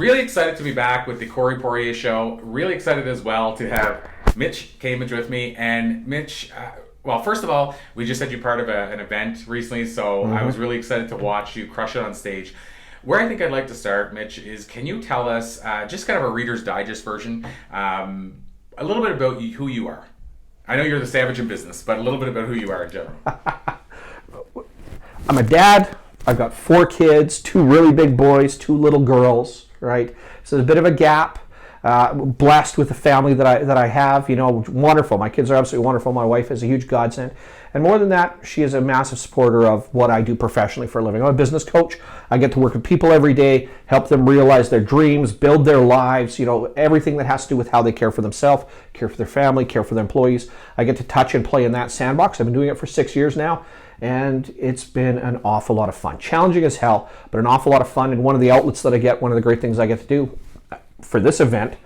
Really excited to be back with the Corey Poirier Show. Really excited as well to have Mitch Cammidge with me. And Mitch, well, first of all, we just had you part of an event recently, so I was really excited to watch you crush it on stage. Where I think I'd like to start, Mitch, is can you tell us, just kind of a Reader's Digest version, a little bit about who you are? I know you're the savage in business, but a little bit about who you are in general. I'm a dad. I've got 4 kids, 2 really big boys, 2 little girls, right? So there's a bit of a gap. Blessed with the family that I have, you know, wonderful. My kids are absolutely wonderful. My wife is a huge godsend. And more than that, she is a massive supporter of what I do professionally for a living. I'm a business coach. I get to work with people every day, help them realize their dreams, build their lives, you know, everything that has to do with how they care for themselves, care for their family, care for their employees. I get to touch and play in that sandbox. I've been doing it for 6 years now, and it's been an awful lot of fun. Challenging as hell, but an awful lot of fun. And one of the outlets that I get, one of the great things I get to do for this event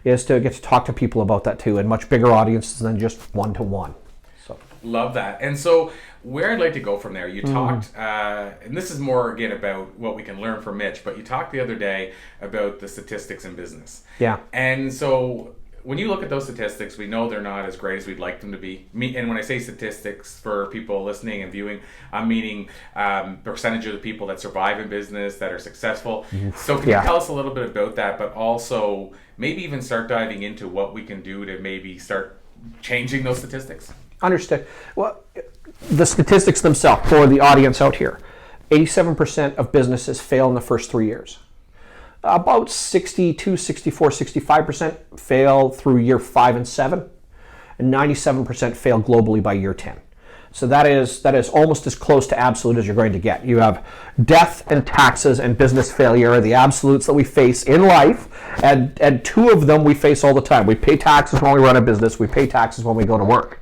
is to get to talk to people about that too, and much bigger audiences than just one-to-one. So love that. And so where I'd like to go from there, you talked, and this is more again about what we can learn from Mitch, but you talked the other day about the statistics in business. Yeah. And so when you look at those statistics, we know they're not as great as we'd like them to be. And when I say statistics for people listening and viewing, I'm meaning percentage of the people that survive in business, that are successful. So can you tell us a little bit about that, but also maybe even start diving into what we can do to maybe start changing those statistics? Understood. Well, the statistics themselves for the audience out here, 87% of businesses fail in the first 3 years. About 62, 64, 65% fail through year 5 and 7, and 97% fail globally by year 10. So that is almost as close to absolute as you're going to get. You have death and taxes and business failure are the absolutes that we face in life, and 2 of them we face all the time. We pay taxes when we run a business. We pay taxes when we go to work.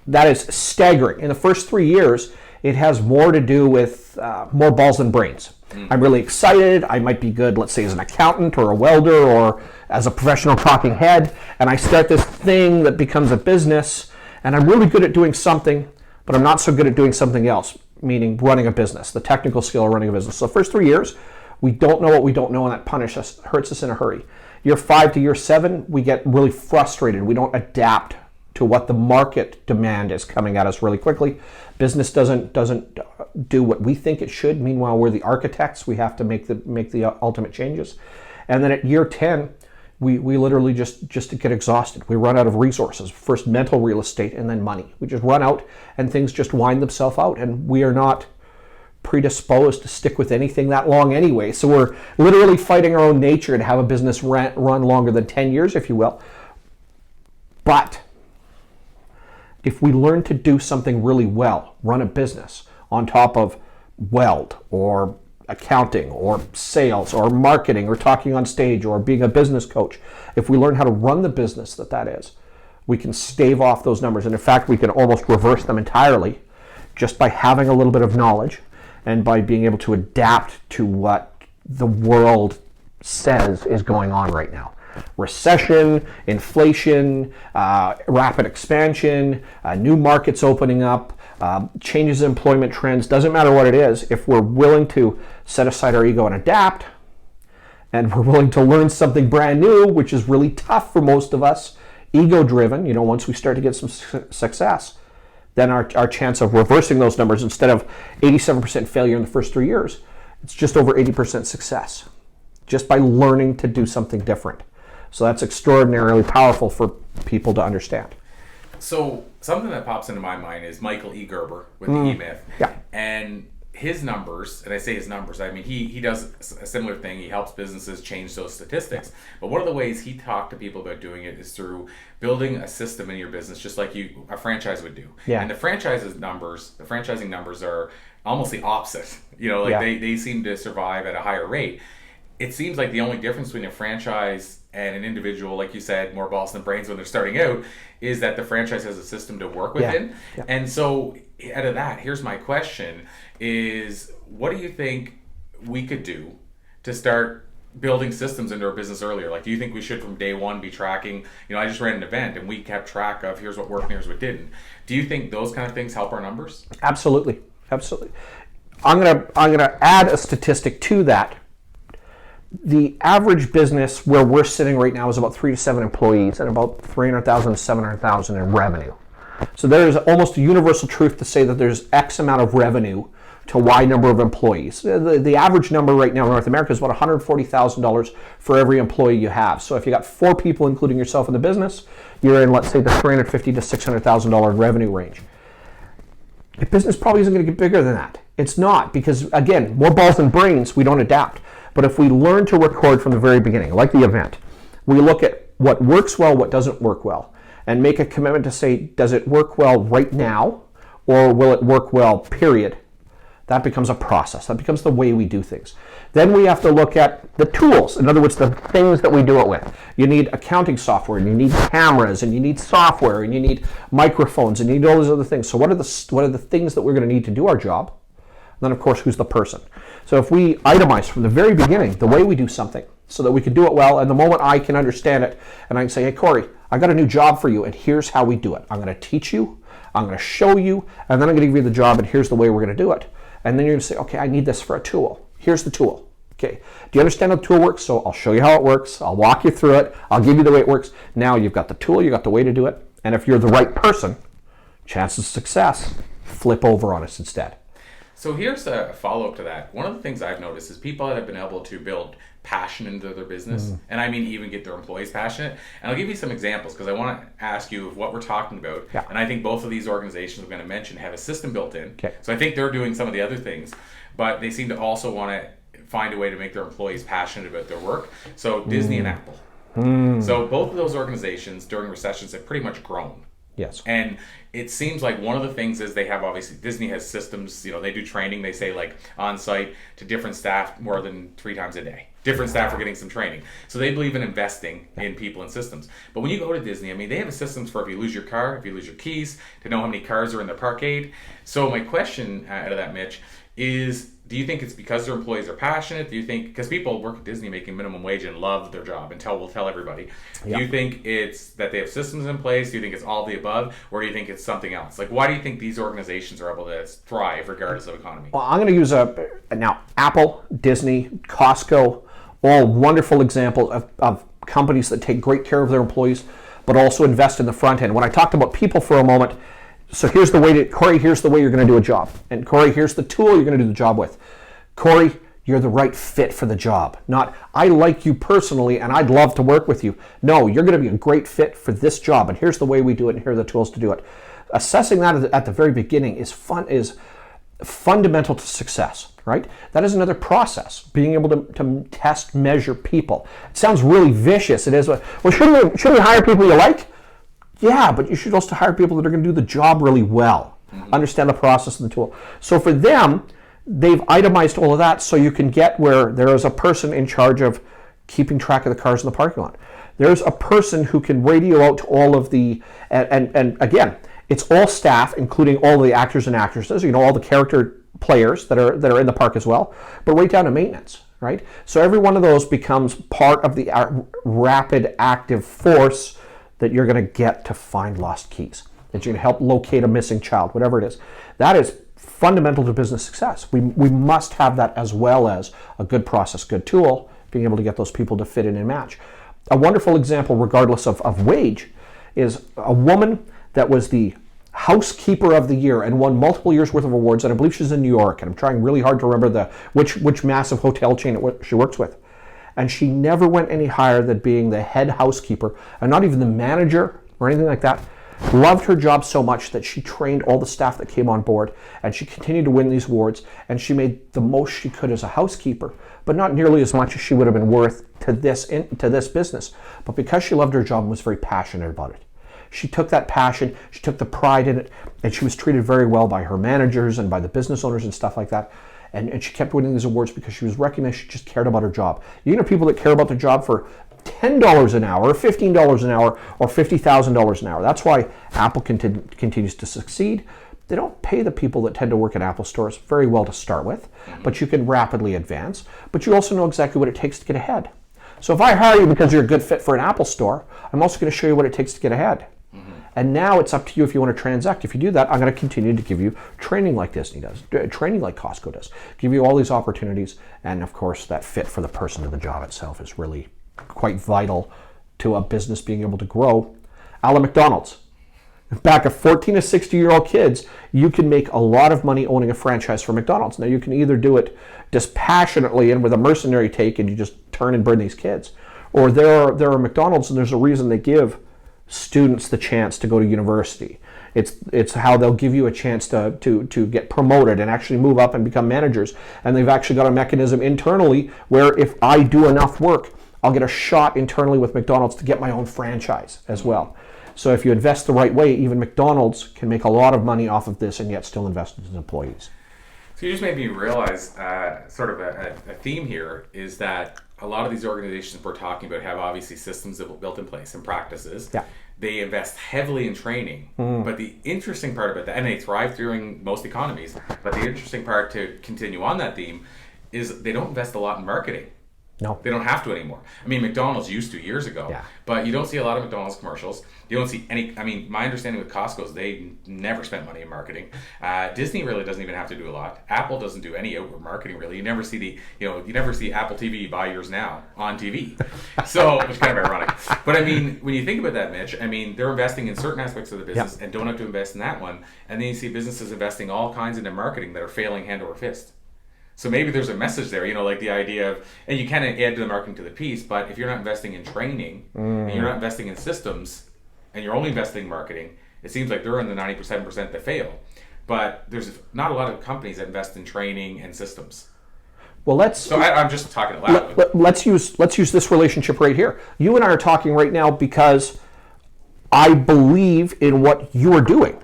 That is staggering. In the first 3 years, it has more to do with more balls than brains. I'm really excited. I might be good, let's say, as an accountant or a welder or as a professional talking head, and I start this thing that becomes a business, and I'm really good at doing something, but I'm not so good at doing something else, meaning running a business, the technical skill of running a business. So the first 3 years, we don't know what we don't know, and that hurts us in a hurry. Year 5 to year 7, we get really frustrated. We don't adapt to what the market demand is coming at us really quickly. Business doesn't do what we think it should. Meanwhile, we're the architects. We have to make the ultimate changes. And then at year 10, we literally just get exhausted. We run out of resources. First mental real estate and then money. We just run out and things just wind themselves out, and we are not predisposed to stick with anything that long anyway. So we're literally fighting our own nature to have a business run longer than 10 years, if you will. But if we learn to do something really well, run a business on top of weld or accounting or sales or marketing or talking on stage or being a business coach, if we learn how to run the business that is, we can stave off those numbers. And in fact, we can almost reverse them entirely just by having a little bit of knowledge and by being able to adapt to what the world says is going on right now. Recession, inflation, rapid expansion, new markets opening up, changes in employment trends, doesn't matter what it is. If we're willing to set aside our ego and adapt, and we're willing to learn something brand new, which is really tough for most of us, ego-driven, you know, once we start to get some success, then our chance of reversing those numbers, instead of 87% failure in the first 3 years, it's just over 80% success, just by learning to do something different. So that's extraordinarily powerful for people to understand. So something that pops into my mind is Michael E. Gerber with the E-Myth. Yeah. And his numbers, and I say his numbers, I mean, he does a similar thing. He helps businesses change those statistics. But one of the ways he talked to people about doing it is through building a system in your business, just like a franchise would do. Yeah. And the franchising numbers are almost the opposite. You know, like they seem to survive at a higher rate. It seems like the only difference between a franchise and an individual, like you said, more balls than brains when they're starting out, is that the franchise has a system to work within. Yeah. And so out of that, here's my question is, what do you think we could do to start building systems into our business earlier? Like, do you think we should from day one be tracking, you know, I just ran an event and we kept track of here's what worked and here's what didn't. Do you think those kind of things help our numbers? Absolutely. I'm gonna add a statistic to that. The average business where we're sitting right now is about 3 to 7 employees and about 300,000 to 700,000 in revenue. So there is almost a universal truth to say that there's X amount of revenue to Y number of employees. The average number right now in North America is about $140,000 for every employee you have. So if you got 4 people, including yourself in the business, you're in, let's say, the $350,000 to $600,000 revenue range. Your business probably isn't going to get bigger than that. It's not, because again, more balls than brains, we don't adapt. But if we learn to record from the very beginning, like the event, we look at what works well, what doesn't work well, and make a commitment to say, does it work well right now, or will it work well, period? That becomes a process. That becomes the way we do things. Then we have to look at the tools. In other words, the things that we do it with. You need accounting software, and you need cameras, and you need software, and you need microphones, and you need all those other things. So what are the things that we're going to need to do our job? And then, of course, who's the person? So if we itemize from the very beginning the way we do something so that we can do it well, and the moment I can understand it, and I can say, hey, Corey, I got a new job for you, and here's how we do it. I'm going to teach you, I'm going to show you, and then I'm going to give you the job, and here's the way we're going to do it. And then you're going to say, okay, I need this for a tool. Here's the tool. Okay, do you understand how the tool works? So I'll show you how it works. I'll walk you through it. I'll give you the way it works. Now you've got the tool, you've got the way to do it. And if you're the right person, chances of success flip over on us instead. So here's a follow-up to that. One of the things I've noticed is people that have been able to build passion into their business, and I mean even get their employees passionate. And I'll give you some examples because I want to ask you of what we're talking about. Yeah. And I think both of these organizations I'm going to mention have a system built in. Okay. So I think they're doing some of the other things, but they seem to also want to find a way to make their employees passionate about their work. So Disney and Apple. So both of those organizations during recessions have pretty much grown. Yes. And it seems like one of the things is they have, obviously, Disney has systems, they do training, they say like on site to different staff more than 3 times a day. Different staff are getting some training. So they believe in investing in people and systems. But when you go to Disney, I mean, they have systems for if you lose your car, if you lose your keys, to know how many cars are in the parkade. So my question out of that, Mitch, is do you think it's because their employees are passionate? Do you think, because people work at Disney making minimum wage and love their job and will tell everybody, do you think it's that they have systems in place? Do you think it's all the above? Or do you think it's something else? Like, why do you think these organizations are able to thrive regardless of economy? Well, I'm going to use now Apple, Disney, Costco, all wonderful examples of companies that take great care of their employees, but also invest in the front end. When I talked about people for a moment, so here's the way Corey, here's the way you're going to do a job. And Corey, here's the tool you're going to do the job with. Corey, you're the right fit for the job. Not, I like you personally and I'd love to work with you. No, you're going to be a great fit for this job, and here's the way we do it, and here are the tools to do it. Assessing that at the very beginning is fundamental to success, right? That is another process, being able to test, measure people. It sounds really vicious. It is. Well, shouldn't we hire people you like? Yeah, but you should also hire people that are going to do the job really well, understand the process and the tool. So for them, they've itemized all of that so you can get where there is a person in charge of keeping track of the cars in the parking lot. There's a person who can radio out to all of the, and again, it's all staff, including all of the actors and actresses, all the character players that are in the park as well, but right down to maintenance, right? So every one of those becomes part of the rapid active force that you're going to get to find lost keys, that you're going to help locate a missing child, whatever it is. That is fundamental to business success. We must have that, as well as a good process, good tool, being able to get those people to fit in and match. A wonderful example, regardless of wage, is a woman that was the housekeeper of the year and won multiple years worth of awards, and I believe she's in New York, and I'm trying really hard to remember which massive hotel chain she works with. And she never went any higher than being the head housekeeper, and not even the manager or anything like that. Loved her job so much that she trained all the staff that came on board, and she continued to win these awards, and she made the most she could as a housekeeper, but not nearly as much as she would have been worth to this business. But because she loved her job and was very passionate about it, she took that passion, she took the pride in it, and she was treated very well by her managers and by the business owners and stuff like that. And she kept winning these awards because she was recognized. She just cared about her job. You know, people that care about their job for $10 an hour, or $15 an hour, or $50,000 an hour. That's why Apple continues to succeed. They don't pay the people that tend to work at Apple stores very well to start with, but you can rapidly advance. But you also know exactly what it takes to get ahead. So if I hire you because you're a good fit for an Apple store, I'm also going to show you what it takes to get ahead. And now it's up to you if you want to transact. If you do that, I'm going to continue to give you training like Disney does, training like Costco does, give you all these opportunities. And of course, that fit for the person to the job itself is really quite vital to a business being able to grow. A la McDonald's. Back at 14 to 60-year-old kids, you can make a lot of money owning a franchise for McDonald's. Now, you can either do it dispassionately and with a mercenary take and you just turn and burn these kids. Or there are McDonald's, and there's a reason they give students the chance to go to university. It's how they'll give you a chance to get promoted and actually move up and become managers. And they've actually got a mechanism internally where if I do enough work, I'll get a shot internally with McDonald's to get my own franchise as well. So if you invest the right way, even McDonald's can make a lot of money off of this and yet still invest in its employees. So you just made me realize sort of a theme here is that a lot of these organizations we're talking about have obviously systems built in place and practices. Yeah. They invest heavily in training. But the interesting part about that, and they thrive during most economies, but the interesting part to continue on that theme is they don't invest a lot in marketing. No. They don't have to anymore. I mean, McDonald's used to years ago, but you don't see a lot of McDonald's commercials. You don't see any, I mean, my understanding with Costco is they never spent money in marketing. Disney really doesn't even have to do a lot. Apple doesn't do any outward marketing really. You never see you never see Apple TV, buy yours now on TV. So, which is kind of ironic. But I mean, when you think about that, Mitch, I mean, they're investing in certain aspects of the business and don't have to invest in that one. And then you see businesses investing all kinds into marketing that are failing hand over fist. So maybe there's a message there, like the idea of, and you can add to the marketing to the piece, but if you're not investing in training and you're not investing in systems and you're only investing in marketing, it seems like they're in the 97% that fail. But there's not a lot of companies that invest in training and systems. Well, I'm just talking aloud. Let's use this relationship right here. You and I are talking right now because I believe in what you are doing.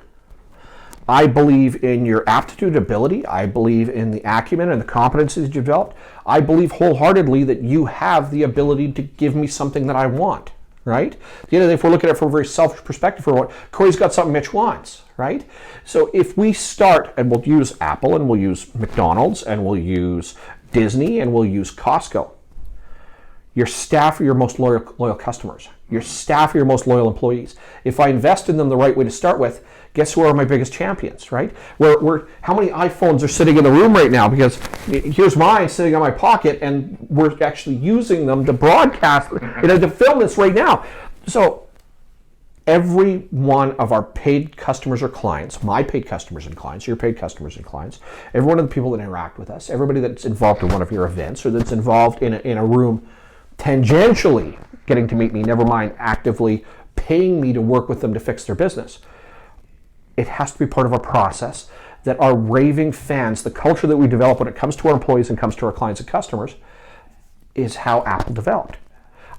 I believe in your aptitude, ability. I believe in the acumen and the competencies that you've developed. I believe wholeheartedly that you have the ability to give me something that I want, right? At the end of the day, if we're looking at it from a very selfish perspective for what Corey's got something Mitch wants, right? So if we start, and we'll use Apple, and we'll use McDonald's, and we'll use Disney, and we'll use Costco. Your staff are your most loyal customers. Your staff are your most loyal employees. If I invest in them the right way to start with, guess who are my biggest champions, right? How many iPhones are sitting in the room right now? Because here's mine sitting on my pocket, and we're actually using them to broadcast, to film this right now. So every one of our paid customers or clients, my paid customers and clients, your paid customers and clients, every one of the people that interact with us, everybody that's involved in one of your events or that's involved in a room tangentially getting to meet me, never mind actively paying me to work with them to fix their business. It has to be part of our process that our raving fans, the culture that we develop when it comes to our employees and comes to our clients and customers, is how Apple developed.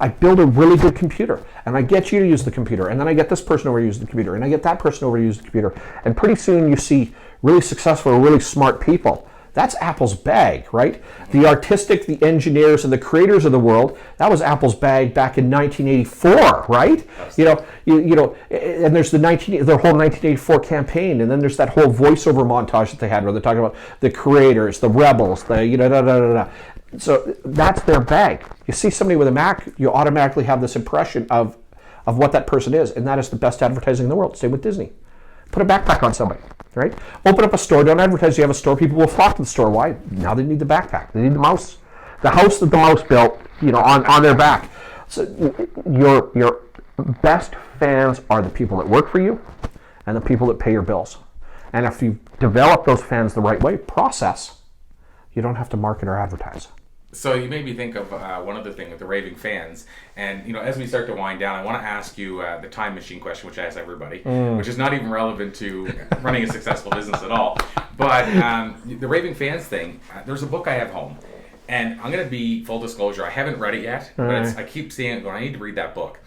I build a really good computer, and I get you to use the computer, and then I get this person over to use the computer, and I get that person over to use the computer, and pretty soon you see really successful, really smart people. That's Apple's bag, right? The artistic, the engineers, and the creators of the world, that was Apple's bag back in 1984, right? And there's the whole 1984 campaign, and then there's that whole voiceover montage that they had where they're talking about the creators, the rebels, So that's their bag. You see somebody with a Mac, you automatically have this impression of what that person is, and that is the best advertising in the world. Same with Disney. Put a backpack on somebody, right? Open up a store. Don't advertise you have a store. People will flock to the store. Why? Now they need the backpack. They need the mouse. The house that the mouse built, on their back. So your best fans are the people that work for you and the people that pay your bills. And if you develop those fans the right way, you don't have to market or advertise. So you made me think of one other thing with the raving fans. And, as we start to wind down, I want to ask you the time machine question, which I ask everybody, which is not even relevant to running a successful business at all. But the raving fans thing, there's a book I have home. And I'm going to be full disclosure, I haven't read it yet, but I keep seeing it going, I need to read that book.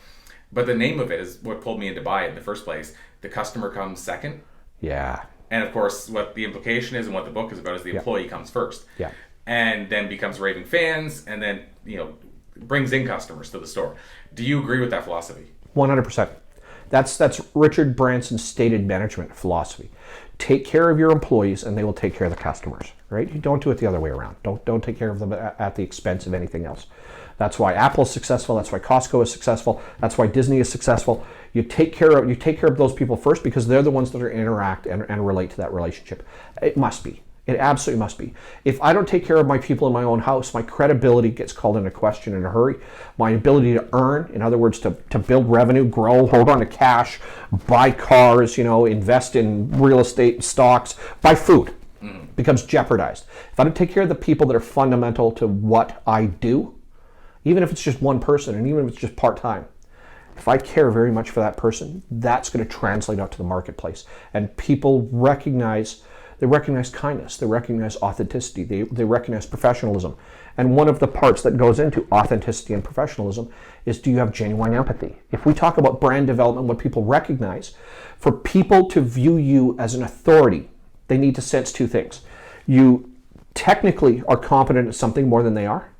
But the name of it is what pulled me in to buy it in the first place. The customer comes second. Yeah. And of course, what the implication is and what the book is about is the employee comes first. Yeah. And then becomes raving fans, and then brings in customers to the store. Do you agree with that philosophy? 100%. That's Richard Branson's stated management philosophy. Take care of your employees, and they will take care of the customers. Right? You don't do it the other way around. Don't take care of them at the expense of anything else. That's why Apple is successful. That's why Costco is successful. That's why Disney is successful. You take care of those people first, because they're the ones that are interact and relate to that relationship. It must be. It absolutely must be. If I don't take care of my people in my own house, my credibility gets called into question in a hurry. My ability to earn, in other words, to build revenue, grow, hold on to cash, buy cars, invest in real estate, stocks, buy food, becomes jeopardized. If I don't take care of the people that are fundamental to what I do, even if it's just one person and even if it's just part-time, if I care very much for that person, that's going to translate out to the marketplace. And people recognize kindness, they recognize authenticity, they recognize professionalism. And one of the parts that goes into authenticity and professionalism is, do you have genuine empathy? If we talk about brand development, what people recognize, for people to view you as an authority, they need to sense two things. You technically are competent at something more than they are,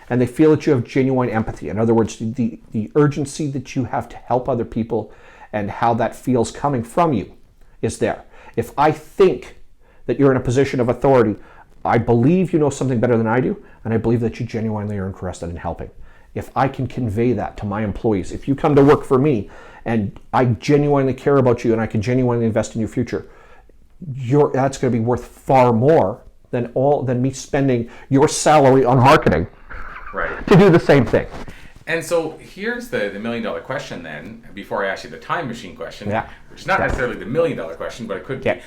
and they feel that you have genuine empathy. In other words, the urgency that you have to help other people and how that feels coming from you is there. If I think that you're in a position of authority, I believe you know something better than I do, and I believe that you genuinely are interested in helping. If I can convey that to my employees, if you come to work for me and I genuinely care about you and I can genuinely invest in your future, that's going to be worth far more than me spending your salary on marketing to do the same thing. And so here's the $1 million question then, before I ask you the time machine question, which is not Yeah. necessarily the $1 million question, but it could be. Yeah.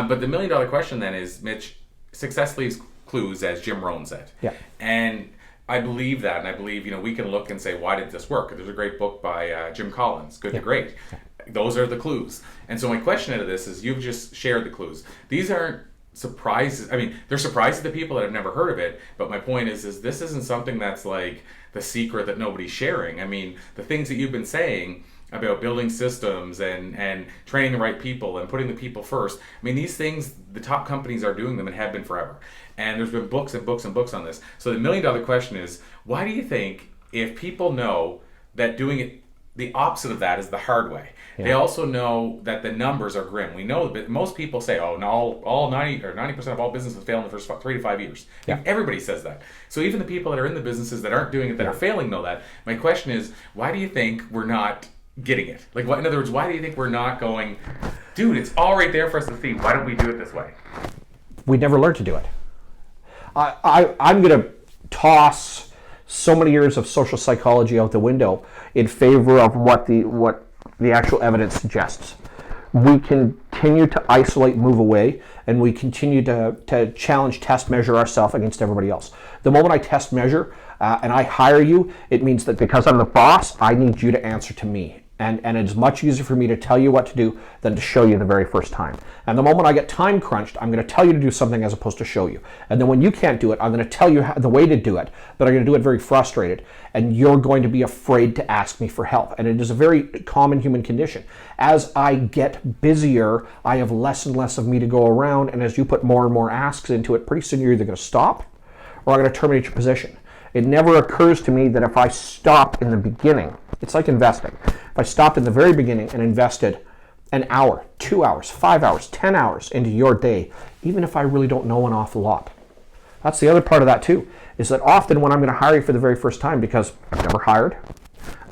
But the $1 million question then is, Mitch, success leaves clues, as Jim Rohn said. Yeah. And I believe that, and I believe, we can look and say, why did this work? There's a great book by Jim Collins, Good to Great. Those are the clues. And so my question out of this is, you've just shared the clues. These aren't surprises. I mean, they're surprises to people that have never heard of it, but my point is this isn't something that's like the secret that nobody's sharing. I mean, the things that you've been saying about building systems and training the right people and putting the people first, I mean, these things, the top companies are doing them and have been forever. And there's been books and books and books on this. So the $1 million question is, why do you think, if people know that doing it the opposite of that is the hard way, they also know that the numbers are grim. We know that most people say, oh, no, all 90% of all businesses fail in the first 3 to 5 years. Yeah. Everybody says that. So even the people that are in the businesses that aren't doing it, that are failing, know that. My question is, why do you think we're not getting it? Like, in other words, why do you think we're not going, dude, it's all right there for us to see. Why don't we do it this way? We never learned to do it. I'm going to toss so many years of social psychology out the window in favor of what the actual evidence suggests. We continue to isolate, move away, and we continue to challenge, test, measure ourselves against everybody else. The moment I test, measure, and I hire you, it means that because I'm the boss, I need you to answer to me. And it's much easier for me to tell you what to do than to show you the very first time. And the moment I get time crunched, I'm going to tell you to do something as opposed to show you. And then when you can't do it, I'm going to tell you the way to do it, but I'm going to do it very frustrated. And you're going to be afraid to ask me for help. And it is a very common human condition. As I get busier, I have less and less of me to go around. And as you put more and more asks into it, pretty soon you're either going to stop or I'm going to terminate your position. It never occurs to me that if I stop in the beginning, it's like investing. If I stopped in the very beginning and invested an hour, 2 hours, 5 hours, 10 hours into your day, even if I really don't know an awful lot. That's the other part of that too, is that often when I'm going to hire you for the very first time, because I've never hired,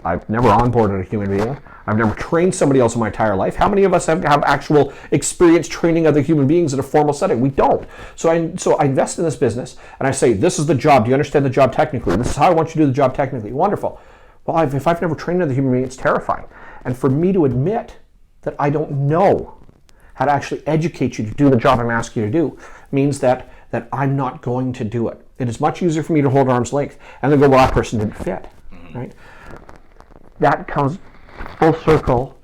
I've never onboarded a human being, I've never trained somebody else in my entire life. How many of us have actual experience training other human beings in a formal setting? We don't. So I invest in this business and I say, this is the job. Do you understand the job technically? This is how I want you to do the job technically. Wonderful. Well, if I've never trained another human being, it's terrifying. And for me to admit that I don't know how to actually educate you to do the job I'm asking you to do means that I'm not going to do it. It is much easier for me to hold arm's length and then go, well, that person didn't fit, right? That comes full circle,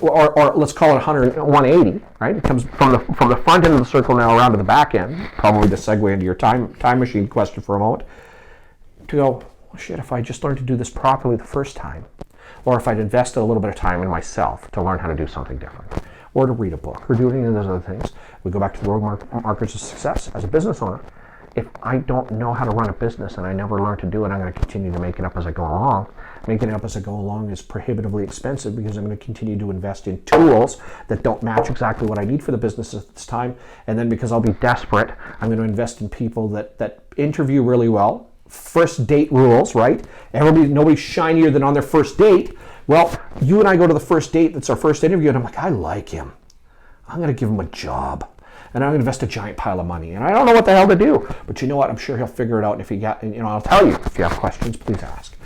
or let's call it 180, right? It comes from the front end of the circle now around to the back end, probably to segue into your time machine question for a moment, to go, well, shit, if I just learned to do this properly the first time, or if I'd invested a little bit of time in myself to learn how to do something different, or to read a book, or do any of those other things, we go back to the road markers of success as a business owner. If I don't know how to run a business and I never learn to do it, I'm going to continue to make it up as I go along. Making it up as I go along is prohibitively expensive because I'm going to continue to invest in tools that don't match exactly what I need for the business at this time. And then because I'll be desperate, I'm going to invest in people that interview really well. First date rules, right? Nobody's shinier than on their first date, Well, you and I go to the first date, that's our first interview, and I'm like, I like him. I'm going to give him a job. And I'm going to invest a giant pile of money. And I don't know what the hell to do. But you know what? I'm sure he'll figure it out. And if you got, I'll tell you, if you have questions, please ask.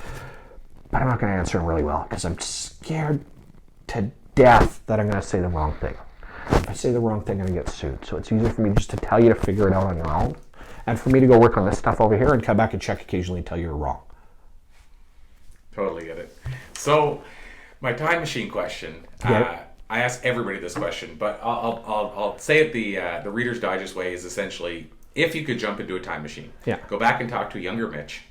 But I'm not going to answer them really well because I'm scared to death that I'm going to say the wrong thing. If I say the wrong thing, I'm going to get sued. So it's easier for me just to tell you to figure it out on your own. And for me to go work on this stuff over here and come back and check occasionally and tell you you're wrong. Totally get it. So, my time machine question. I ask everybody this question, but I'll say it the Reader's Digest way is essentially, if you could jump into a time machine, go back and talk to younger Mitch,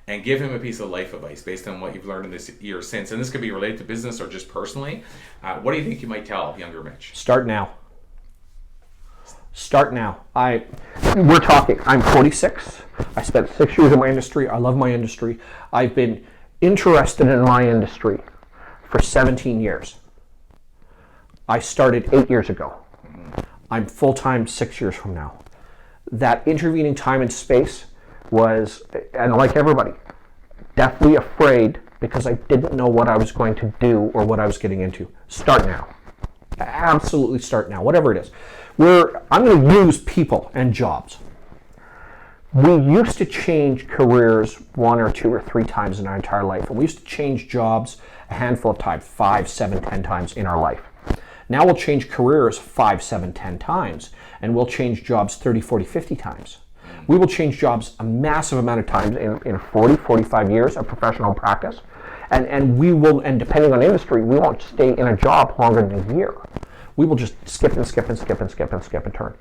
and give him a piece of life advice based on what you've learned in this year since, and this could be related to business or just personally. What do you think you might tell younger Mitch? Start now. Start now. We're talking. I'm 46. I spent 6 years in my industry. I love my industry. I've been interested in my industry for 17 years. I started 8 years ago. I'm full-time 6 years from now. That intervening time and space was, and like everybody, deathly afraid because I didn't know what I was going to do or what I was getting into. Start now. Absolutely start now, whatever it is. I'm going to use people and jobs. We used to change careers 1 or 2 or 3 times in our entire life. And we used to change jobs a handful of times, 5, 7, 10 times in our life. Now we'll change careers 5, 7, 10 times, and we'll change jobs 30, 40, 50 times. We will change jobs a massive amount of times in 40, 45 years of professional practice. And we will, and depending on industry, we won't stay in a job longer than a year. We will just skip and skip and skip and skip and skip and turn.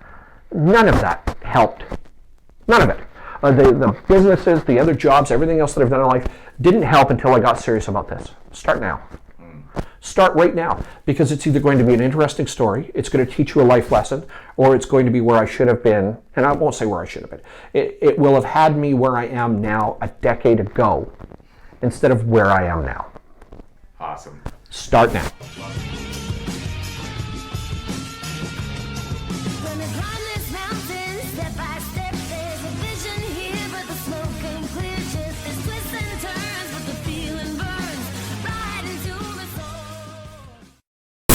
None of that helped. None of it. The businesses, the other jobs, everything else that I've done in life didn't help until I got serious about this. Start now. Start right now, because it's either going to be an interesting story, it's going to teach you a life lesson, or it's going to be where I should have been, and I won't say where I should have been. It will have had me where I am now a decade ago, instead of where I am now. Awesome. Start now.